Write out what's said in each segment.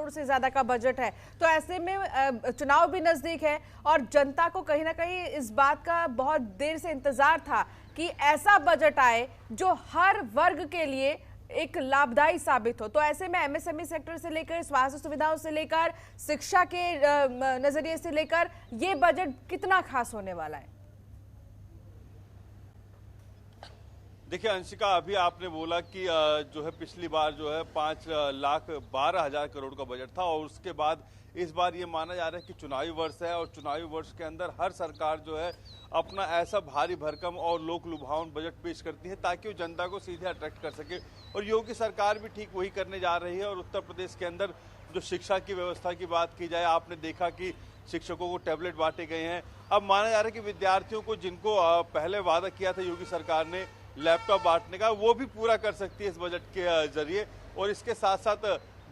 करोड़ से ज्यादा का बजट है। तो ऐसे में चुनाव भी नजदीक है और जनता को कहीं ना कहीं इस बात का बहुत देर से इंतजार था कि ऐसा बजट आए जो हर वर्ग के लिए एक लाभदायी साबित हो। तो ऐसे में एमएसएमई सेक्टर से लेकर स्वास्थ्य सुविधाओं से लेकर शिक्षा के नजरिए से लेकर ये बजट कितना खास होने वाला है? देखिए अंशिका, अभी आपने बोला कि जो है पिछली बार जो है 5,12,000 करोड़ का बजट था और उसके बाद इस बार ये माना जा रहा है कि चुनावी वर्ष है और चुनावी वर्ष के अंदर हर सरकार जो है अपना ऐसा भारी भरकम और लोक लुभावन बजट पेश करती है ताकि वो जनता को सीधे अट्रैक्ट कर सके। और योगी सरकार भी ठीक वही करने जा रही है। और उत्तर प्रदेश के अंदर जो शिक्षा की व्यवस्था की बात की जाए, आपने देखा कि शिक्षकों को टैबलेट बांटे गए हैं। अब माना जा रहा है कि विद्यार्थियों को जिनको पहले वादा किया था योगी सरकार ने लैपटॉप बांटने का, वो भी पूरा कर सकती है इस बजट के जरिए। और इसके साथ साथ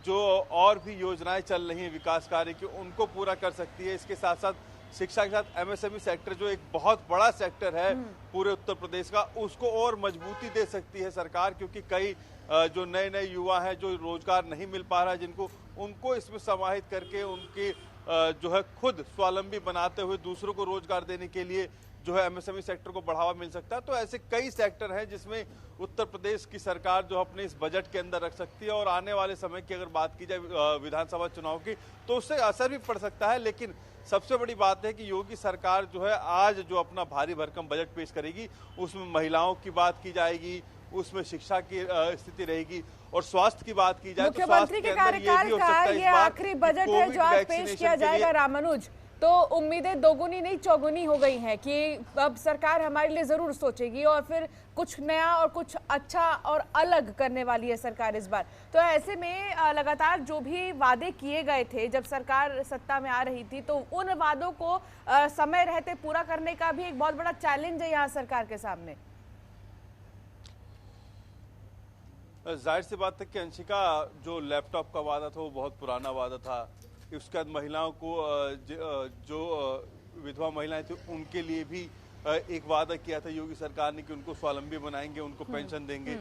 जो और भी योजनाएं चल रही हैं विकास कार्य की, उनको पूरा कर सकती है। इसके साथ साथ शिक्षा के साथ एमएसएमई सेक्टर जो एक बहुत बड़ा सेक्टर है पूरे उत्तर प्रदेश का, उसको और मजबूती दे सकती है सरकार, क्योंकि कई जो नए नए युवा हैं जो रोजगार नहीं मिल पा रहा है जिनको, उनको इसमें समाहित करके उनकी जो है खुद स्वावलंबी बनाते हुए दूसरों को रोजगार देने के लिए जो है एमएसएमई सेक्टर को बढ़ावा मिल सकता है। तो ऐसे कई सेक्टर हैं जिसमें उत्तर प्रदेश की सरकार जो अपने इस बजट के अंदर रख सकती है। और आने वाले समय की अगर बात की जाए विधानसभा चुनाव की, तो उससे असर भी पड़ सकता है। लेकिन सबसे बड़ी बात है कि योगी सरकार जो है आज जो अपना भारी भरकम बजट पेश करेगी, उसमें महिलाओं की बात की जाएगी, उसमें शिक्षा की स्थिति रहेगी और स्वास्थ्य की बात की जाए तो मुख्यमंत्री के कार्यकाल का ये आखिरी बजट है जो आज पेश किया जाएगा रामानुज। तो उम्मीदें दोगुनी नहीं चौगुनी हो गई हैं कि अब सरकार हमारे लिए जरूर सोचेगी और फिर कुछ नया और कुछ अच्छा और अलग करने वाली है सरकार इस बार। तो ऐसे में लगातार जो भी वादे किए गए थे जब सरकार सत्ता में आ रही थी, तो उन वादों को समय रहते पूरा करने का भी एक बहुत बड़ा चैलेंज है यहाँ सरकार के सामने। जाहिर सी बात है कि अंशिका, जो लैपटॉप का वादा था वो बहुत पुराना वादा था। उसके बाद महिलाओं को जो विधवा महिलाएं थी उनके लिए भी एक वादा किया था योगी सरकार ने कि उनको स्वावलंबी बनाएंगे, उनको पेंशन देंगे।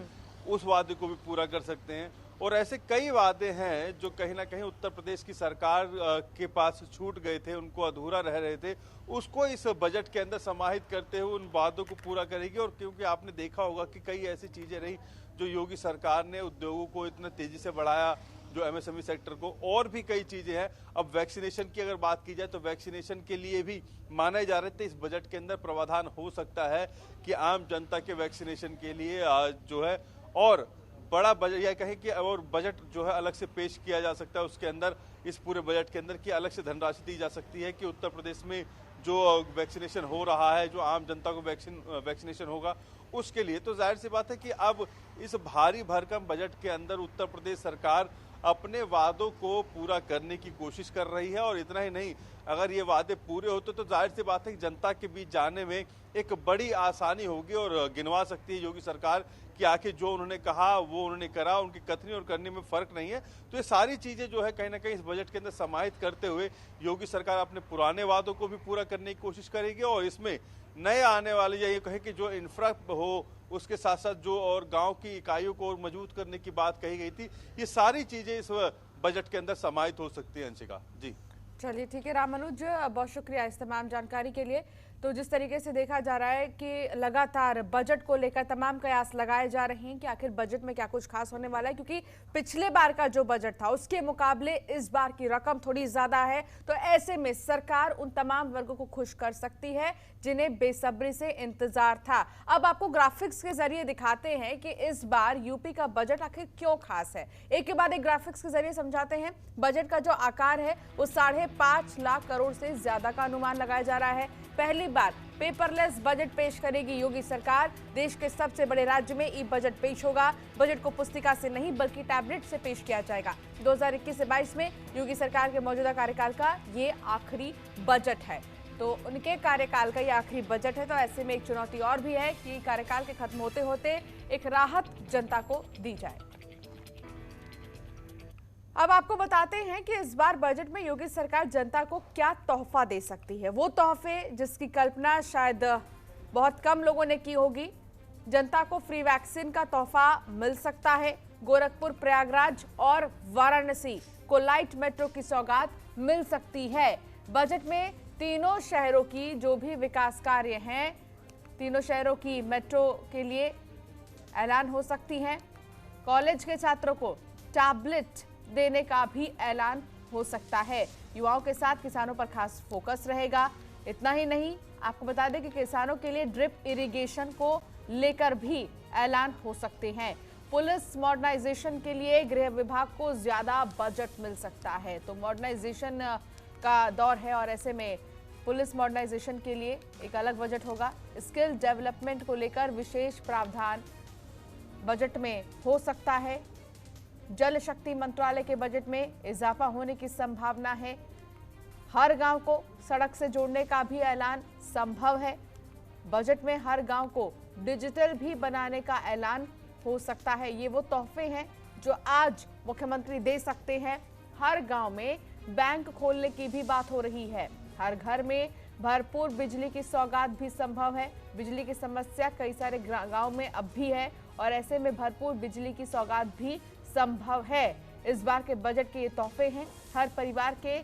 उस वादे को भी पूरा कर सकते हैं। और ऐसे कई वादे हैं जो कहीं ना कहीं उत्तर प्रदेश की सरकार के पास छूट गए थे, उनको अधूरा रह रहे थे, उसको इस बजट के अंदर समाहित करते हुए उन वादों को पूरा करेगी। और क्योंकि आपने देखा होगा कि कई ऐसी चीजें रही जो योगी सरकार ने उद्योगों को इतना तेजी से बढ़ाया, जो एमएसएमई सेक्टर को, और भी कई चीजें हैं। अब वैक्सीनेशन की अगर बात की जाए तो वैक्सीनेशन के लिए भी माने जा रहे थे इस बजट के अंदर प्रावधान हो सकता है कि आम जनता के वैक्सीनेशन के लिए जो है और बड़ा बजट, या कहें कि और बजट जो है अलग से पेश किया जा सकता है उसके अंदर, इस पूरे बजट के अंदर की अलग से धनराशि दी जा सकती है कि उत्तर प्रदेश में जो वैक्सीनेशन हो रहा है, जो आम जनता को वैक्सीनेशन होगा उसके लिए। तो जाहिर सी बात है कि अब इस भारी भरकम बजट के अंदर उत्तर प्रदेश सरकार अपने वादों को पूरा करने की कोशिश कर रही है। और इतना ही नहीं, अगर ये वादे पूरे होते तो जाहिर सी बात है कि जनता के बीच जाने में एक बड़ी आसानी होगी और गिनवा सकती है योगी सरकार कि आखिर जो उन्होंने कहा वो उन्होंने करा, उनकी कथनी और करने में फर्क नहीं है। तो ये सारी चीजें जो है कहीं ना कहीं इस बजट के अंदर समाहित करते हुए योगी सरकार अपने पुराने वादों को भी पूरा करने की कोशिश करेगी और इसमें नए आने वाले, या ये कहे कि जो इंफ्रा हो, उसके साथ साथ जो और गांव की इकाइयों को और मजबूत करने की बात कही गई थी, ये सारी चीजें इस बजट के अंदर समाहित हो सकती है। अंशिका जी, चलिए ठीक है रामानुज, बहुत शुक्रिया इस तमाम जानकारी के लिए। तो जिस तरीके से देखा जा रहा है कि लगातार बजट को लेकर तमाम कयास लगाए जा रहे हैं कि आखिर बजट में क्या कुछ खास होने वाला है, क्योंकि पिछले बार का जो बजट था उसके मुकाबले इस बार की रकम थोड़ी ज्यादा है। तो ऐसे में सरकार उन तमाम वर्गों को खुश कर सकती है जिन्हें बेसब्री से इंतजार था। अब आपको ग्राफिक्स के जरिए दिखाते हैं कि इस बार यूपी का बजट आखिर क्यों खास है। एक के बाद एक ग्राफिक्स के जरिए समझाते हैं। बजट का जो आकार है वो 5.5 लाख करोड़ से ज्यादा का अनुमान लगाया जा रहा है। पहली बार पेपरलेस बजट पेश करेगी योगी सरकार। देश के सबसे बड़े राज्य में ई बजट पेश होगा। बजट को पुस्तिका से नहीं बल्कि टैबलेट से पेश किया जाएगा। 2021 से 22 में योगी सरकार के मौजूदा कार्यकाल का ये आखिरी बजट है। तो उनके कार्यकाल का ये आखिरी बजट है। तो ऐसे में एक चुनौती और भी है कि कार्यकाल के खत्म होते होते एक राहत जनता को दी जाए। अब आपको बताते हैं कि इस बार बजट में योगी सरकार जनता को क्या तोहफा दे सकती है। वो तोहफे जिसकी कल्पना शायद बहुत कम लोगों ने की होगी। जनता को फ्री वैक्सीन का तोहफा मिल सकता है। गोरखपुर, प्रयागराज और वाराणसी को लाइट मेट्रो की सौगात मिल सकती है। बजट में तीनों शहरों की जो भी विकास कार्य हैं, तीनों शहरों की मेट्रो के लिए ऐलान हो सकती हैं। कॉलेज के छात्रों को टैबलेट देने का भी ऐलान हो सकता है। युवाओं के साथ किसानों पर खास फोकस रहेगा। इतना ही नहीं, आपको बता दें कि किसानों के लिए ड्रिप इरिगेशन को लेकर भी ऐलान हो सकते हैं। पुलिस मॉडर्नाइजेशन के लिए गृह विभाग को ज्यादा बजट मिल सकता है। तो मॉडर्नाइजेशन का दौर है और ऐसे में पुलिस मॉडर्नाइजेशन के लिए एक अलग बजट होगा। स्किल डेवलपमेंट को लेकर विशेष प्रावधान बजट में हो सकता है। जल शक्ति मंत्रालय के बजट में इजाफा होने की संभावना है। हर गांव को सड़क से जोड़ने का भी ऐलान संभव है। बजट में हर गांव को डिजिटल भी बनाने का ऐलान हो सकता है। ये वो तोहफे हैं जो आज मुख्यमंत्री दे सकते हैं। हर गांव में बैंक खोलने की भी बात हो रही है। हर घर में भरपूर बिजली की सौगात भी संभव है। बिजली की समस्या कई सारे गांव में अब भी है और ऐसे में भरपूर बिजली की सौगात भी संभव है। इस बार के बजट के ये तोहफे हैं। हर परिवार के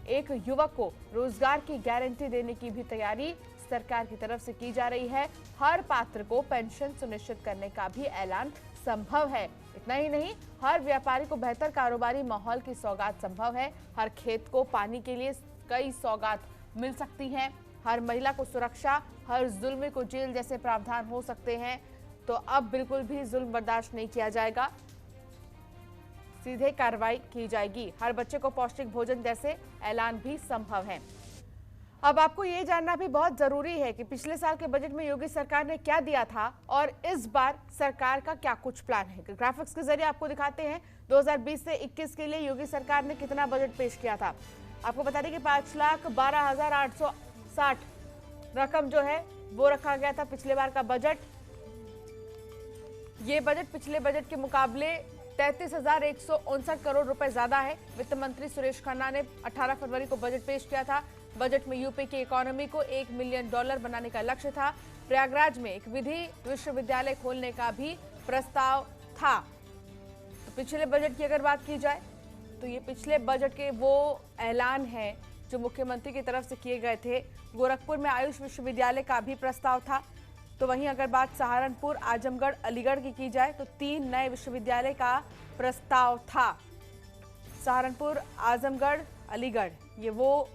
एक युवक को रोजगार की गारंटी देने की भी तैयारी सरकार की तरफ से की जा रही है। हर पात्र को पेंशन सुनिश्चित करने का भी ऐलान संभव है। इतना ही नहीं, हर व्यापारी को बेहतर कारोबारी माहौल की सौगात संभव है। हर खेत को पानी के लिए कई सौगात मिल सकती हैं। हर महिला को सुरक्षा, हर जुल्म को जेल जैसे प्रावधान हो सकते हैं। तो अब बिल्कुल भी जुल्म बर्दाश्त नहीं किया जाएगा, सीधे कार्रवाई की जाएगी। हर बच्चे को पौष्टिक भोजन जैसे ऐलान भी संभव है। अब आपको ये जानना भी बहुत जरूरी है कि पिछले साल के बजट में योगी सरकार ने क्या दिया था और इस बार सरकार का क्या कुछ प्लान है। ग्राफिक्स के जरिए आपको दिखाते हैं 2020 से 21 के लिए योगी सरकार ने कितना बजट पेश किया था। आपको बता दें कि 5,12,860 रकम जो है वो रखा गया था पिछले बार का बजट। ये बजट पिछले बजट के मुकाबले 33,159 करोड़ रुपए ज्यादा है। वित्त मंत्री सुरेश खन्ना ने 18 फरवरी को बजट पेश किया था। बजट में यूपी की इकोनॉमी को $1 मिलियन बनाने का लक्ष्य था। प्रयागराज में एक विधि विश्वविद्यालय खोलने का भी प्रस्ताव था। तो पिछले बजट की अगर बात की जाए तो ये पिछले बजट के वो ऐलान हैं जो मुख्यमंत्री की तरफ से किए गए थे। गोरखपुर में आयुष विश्वविद्यालय का भी प्रस्ताव था। तो वहीं अगर बात सहारनपुर, आजमगढ़, अलीगढ़ की जाए तो 3 नए विश्वविद्यालय का प्रस्ताव था। सहारनपुर, आजमगढ़, अलीगढ़ ये वो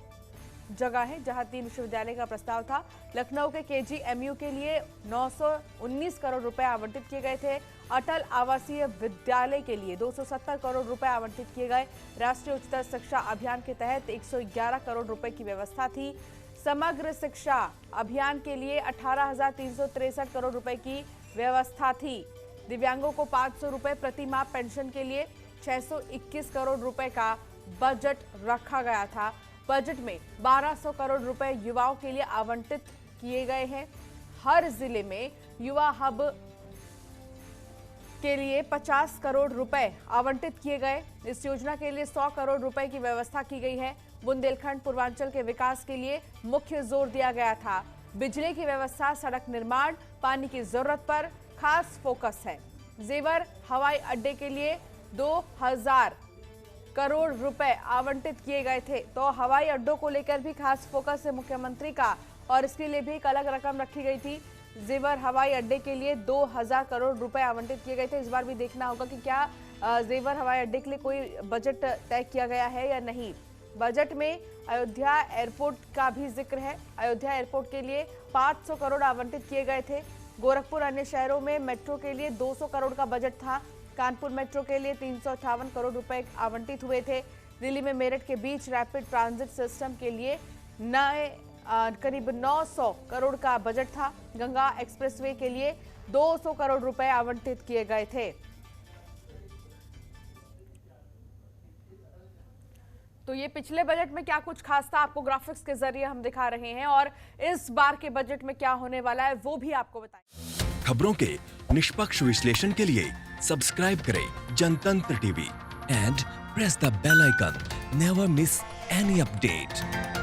जगह है जहां 3 विश्वविद्यालय का प्रस्ताव था। लखनऊ के KGMU के लिए 919 करोड़ रुपए आवंटित किए गए थे। अटल आवासीय विद्यालय के लिए 270 करोड़ रुपए आवंटित किए गए। राष्ट्रीय उच्चतर शिक्षा अभियान के तहत 111 करोड़ रुपए की व्यवस्था थी। समग्र शिक्षा अभियान के लिए 18,363 करोड़ रुपए की व्यवस्था थी। दिव्यांगों को 500 रुपए प्रति माह पेंशन के लिए 621 करोड़ रुपए का बजट रखा गया था। बजट में 1200 करोड़ रुपए युवाओं के लिए आवंटित किए गए हैं। हर जिले में युवा हब के लिए 50 करोड़ रुपए आवंटित किए गए। इस योजना के लिए 100 करोड़ रुपए की व्यवस्था की गई है। बुंदेलखंड पूर्वांचल के विकास के लिए मुख्य जोर दिया गया था। बिजली की व्यवस्था, सड़क निर्माण, पानी की जरूरत पर खास फोकस है। जेवर हवाई अड्डे के लिए 2000 करोड़ रुपए आवंटित किए गए थे। तो हवाई अड्डों को लेकर भी खास फोकस है मुख्यमंत्री का और इसके लिए भी एक अलग रकम रखी गई थी। जेवर हवाई अड्डे के लिए 2000 करोड़ रुपए आवंटित किए गए थे। इस बार भी देखना होगा कि क्या जेवर हवाई अड्डे के लिए कोई बजट तय किया गया है या नहीं। बजट में अयोध्या एयरपोर्ट का भी जिक्र है। अयोध्या एयरपोर्ट के लिए 500 करोड़ आवंटित किए गए थे। गोरखपुर, अन्य शहरों में मेट्रो के लिए 200 करोड़ का बजट था। कानपुर मेट्रो के लिए 358 करोड़ रुपए आवंटित हुए थे। दिल्ली में मेरठ के बीच रैपिड ट्रांजिट सिस्टम के लिए नए करीब 900 करोड़ का बजट था। गंगा एक्सप्रेसवे के लिए 200 करोड़ रुपए आवंटित किए गए थे। तो ये पिछले बजट में क्या कुछ खास था आपको ग्राफिक्स के जरिए हम दिखा रहे हैं और इस बार के बजट में क्या होने वाला है वो भी आपको बताएं। खबरों के निष्पक्ष विश्लेषण के लिए सब्सक्राइब करें Jantantra TV and press the bell icon. Never miss any update.